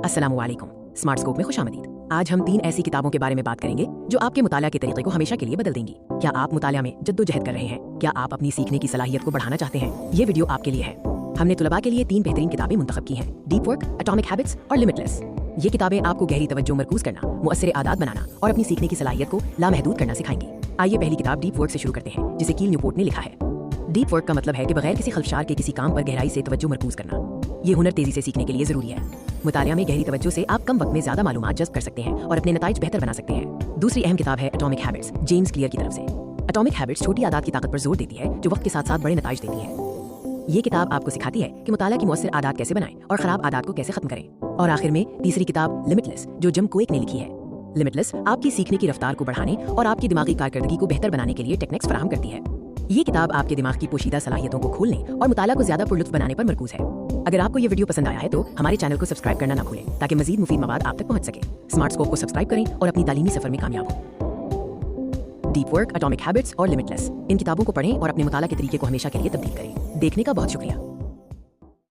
अस्सलामुअलैकुम। Smart scope में खुशामदीद। आज हम 3 ऐसी किताबों के बारे में बात करेंगे जो आपके मुताला के तरीके को हमेशा के लिए बदल देंगी। क्या आप मुताला में जद्दोजहद कर रहे हैं? क्या आप अपनी सीखने की सलाहियत को बढ़ाना चाहते हैं? ये वीडियो आपके लिए है। हमने तुलबा के लिए 3 बेहतरीन किताबें मुंतखब की हैं: डीप वर्क, एटॉमिक हैबिट्स और लिमिटलेस। ये किताबें आपको गहरी तवज्जो मरकूज करना, मुअस्सर आदत बनाना और अपनी सीखने की सलाहियत को लामहदूद करना सिखाएंगी। आइए पहली किताब डीप वर्क से शुरू करते हैं, जिसे कील न्यूपोर्ट ने लिखा है। डीप वर्क का मतलब है कि बगैर किसी खलफशार के किसी काम पर गहराई से तवज्जो मरकूज करना। ये हुनर तेजी से सीखने के लिए जरूरी है। मुतालिया में गहरी तवज्जो से आप कम वक्त में ज्यादा मालूमात जज़्ब कर सकते हैं और अपने नताइज बेहतर बना सकते हैं। दूसरी अहम किताब है एटॉमिक हैबिट्स, जेम्स क्लियर की तरफ से। एटॉमिक हैबिट्स छोटी आदत की ताकत पर जोर देती है जो वक्त के साथ साथ बड़े नताइज देती है। ये किताब आपको सिखाती है कि मुताला की मुअस्सर आदत कैसे बनाएं और खराब आदत को कैसे खत्म करें। और आखिर में तीसरी किताब लिमिटलेस, जो जम कोएक ने लिखी है। लिमिटलेस आपकी सीखने की रफ्तार को बढ़ाने और आपकी दिमागी कारकर्दगी को बेहतर बनाने के लिए टेक्निक्स फराहम करती है। ये किताब आपके दिमाग की पोशीदा सलाहियतों को खोलने और मुताला को ज्यादा पुरलुत्फ बनाने पर मरकूज है। अगर आपको ये वीडियो पसंद आया है तो हमारे चैनल को सब्सक्राइब करना ना भूलें, ताकि मजीद मुफीद मवाद आप तक पहुंच सके। स्मार्ट स्कोप को सब्सक्राइब करें और अपनी तालीमी सफर में कामयाब हो। डीप वर्क, एटॉमिक हैबिट्स और लिमिटलेस, इन किताबों को पढ़ें और अपने मुताला के तरीके को हमेशा के लिए तब्दील करें। देखने का बहुत शुक्रिया।